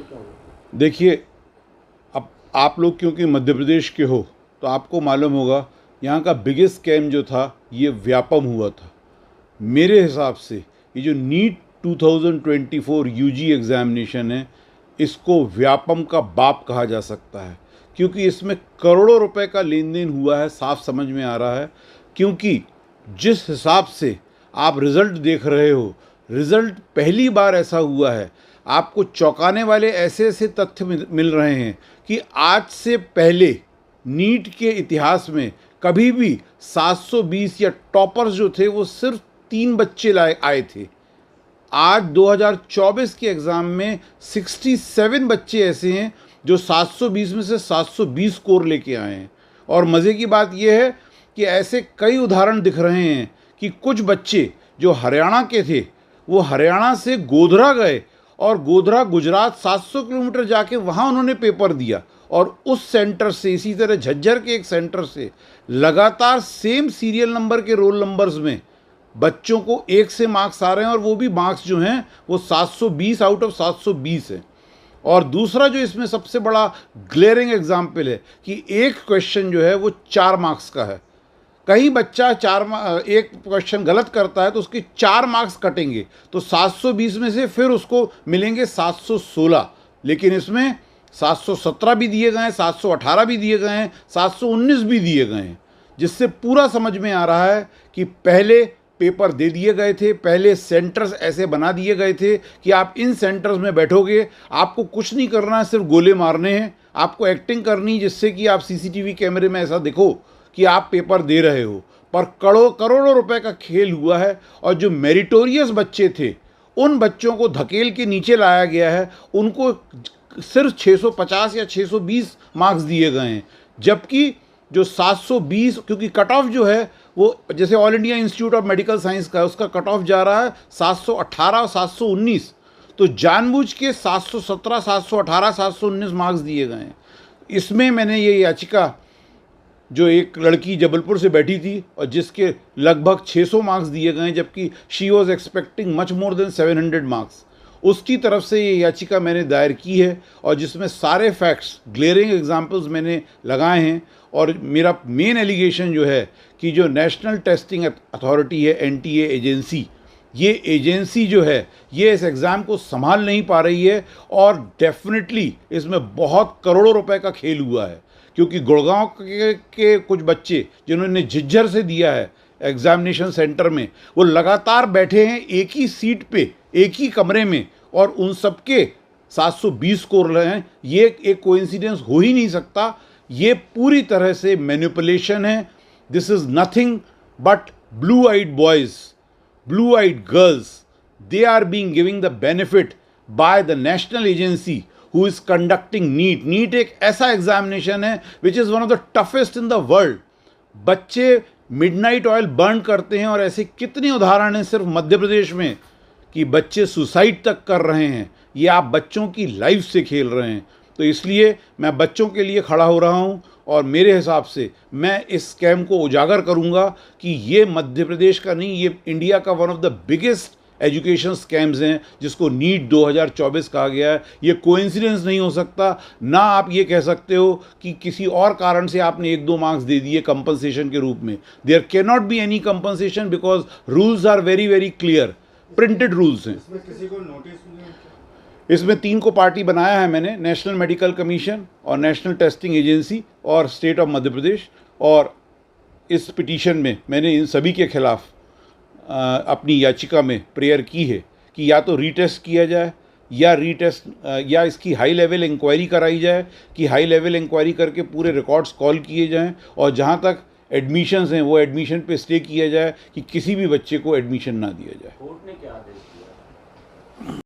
क्या हुआ? देखिए, अब आप लोग क्योंकि मध्य प्रदेश के हो तो आपको मालूम होगा यहाँ का बिगेस्ट स्कैम जो था ये व्यापम हुआ था। मेरे हिसाब से ये जो नीट 2024 यूजी एग्ज़ामिनेशन है इसको व्यापम का बाप कहा जा सकता है, क्योंकि इसमें करोड़ों रुपए का लेन देन हुआ है, साफ समझ में आ रहा है। क्योंकि जिस हिसाब से आप रिज़ल्ट देख रहे हो, रिज़ल्ट पहली बार ऐसा हुआ है, आपको चौंकाने वाले ऐसे ऐसे तथ्य मिल रहे हैं कि आज से पहले नीट के इतिहास में कभी भी 720 या टॉपर्स जो थे वो सिर्फ 3 बच्चे आए थे। आज 2024 के एग्ज़ाम में 67 बच्चे ऐसे हैं जो 720 में से 720 स्कोर लेके आए हैं। और मज़े की बात यह है कि ऐसे कई उदाहरण दिख रहे हैं कि कुछ बच्चे जो हरियाणा के थे वो हरियाणा से गोधरा गए और गोधरा गुजरात 700 किलोमीटर जाके वहाँ उन्होंने पेपर दिया, और उस सेंटर से, इसी तरह झज्जर के एक सेंटर से लगातार सेम सीरियल नंबर के रोल नंबर्स में बच्चों को 1 से मार्क्स आ रहे हैं, और वो भी मार्क्स जो हैं वो 720 आउट ऑफ 720 है। और दूसरा जो इसमें सबसे बड़ा ग्लेयरिंग एग्जाम्पल है कि एक क्वेश्चन जो है वो 4 मार्क्स का है। कहीं बच्चा एक क्वेश्चन गलत करता है तो उसके 4 मार्क्स कटेंगे, तो 720 में से फिर उसको मिलेंगे 716, लेकिन इसमें 717 भी दिए गए हैं, 718 भी दिए गए हैं, 719 भी दिए गए हैं, जिससे पूरा समझ में आ रहा है कि पहले पेपर दे दिए गए थे, पहले सेंटर्स ऐसे बना दिए गए थे कि आप इन सेंटर्स में बैठोगे, आपको कुछ नहीं करना है, सिर्फ गोले मारने हैं, आपको एक्टिंग करनी जिससे कि आप सीसीटीवी कैमरे में ऐसा दिखो कि आप पेपर दे रहे हो। पर करोड़ों रुपए का खेल हुआ है, और जो मेरिटोरियस बच्चे थे उन बच्चों को धकेल के नीचे लाया गया है, उनको सिर्फ 650 या 620 मार्क्स दिए गए हैं, जबकि जो 720, क्योंकि कट ऑफ जो है वो जैसे all India institute of medical science का है, उसका कट ऑफ जा रहा है 718 और 719, तो जानबूझ के 717, 718, 719 मार्क्स दिए गए हैं। इसमें मैंने ये याचिका, जो एक लड़की जबलपुर से बैठी थी और जिसके लगभग 600 मार्क्स दिए गए, जबकि she was expecting much more than 700 marks, उसकी तरफ से ये याचिका मैंने दायर की है, और जिसमें सारे फैक्ट्स, ग्लेयरिंग एग्जांपल्स मैंने लगाए हैं। और मेरा मेन एलिगेशन जो है कि जो नेशनल टेस्टिंग अथॉरिटी है, एनटीए एजेंसी, ये एजेंसी जो है ये इस एग्ज़ाम को संभाल नहीं पा रही है, और डेफिनेटली इसमें बहुत करोड़ों रुपए का खेल हुआ है। क्योंकि गुड़गांव के कुछ बच्चे जिन्होंने झज्जर से दिया है एग्जामिनेशन सेंटर में, वो लगातार बैठे हैं एक ही सीट पे, एक ही कमरे में, और उन सबके 720 स्कोर रहे हैं। ये एक कोइंसिडेंस हो ही नहीं सकता, ये पूरी तरह से मैनिपुलेशन है। This is nothing but blue eyed boys, blue eyed girls, they are being given the benefit by the national agency who is conducting NEET. NEET एक ऐसा एग्जामिनेशन है which is one of the toughest in the world. बच्चे midnight oil burn करते हैं, और ऐसे कितने उदाहरण हैं सिर्फ मध्य प्रदेश में कि बच्चे सुसाइड तक कर रहे हैं। ये आप बच्चों की लाइफ से खेल रहे हैं। तो इसलिए मैं बच्चों के लिए खड़ा हो रहा हूँ, और मेरे हिसाब से मैं इस स्कैम को उजागर करूँगा कि ये मध्य प्रदेश का नहीं, ये इंडिया का one of the biggest education scams हैं, जिसको नीट 2024 कहा गया है। ये कोइंसिडेंस नहीं हो सकता, ना आप ये कह सकते हो कि किसी और कारण से आपने 1-2 मार्क्स दे दिए कंपनसेशन के रूप में। There can not be any compensation because rules are very very clear, printed rules हैं। इसमें किसी को नोटिस मिले? इसमें 3 को पार्टी बनाया है मैंने, नेशनल मेडिकल कमीशन और नेशनल टेस्टिंग एजेंसी और स्टेट ऑफ मध्य प्रदेश। और इस पिटीशन में मैंने इन सभी के खिलाफ अपनी याचिका में प्रेयर की है कि या तो रीटेस्ट किया जाए, या इसकी हाई लेवल इंक्वायरी कराई जाए, कि हाई लेवल इंक्वायरी करके पूरे रिकॉर्ड्स कॉल किए जाएं, और जहां तक एडमिशन्स हैं वो एडमिशन पे स्टे किया जाए कि किसी भी बच्चे को एडमिशन ना दिया जाए। कोर्ट ने क्या आदेश दिया?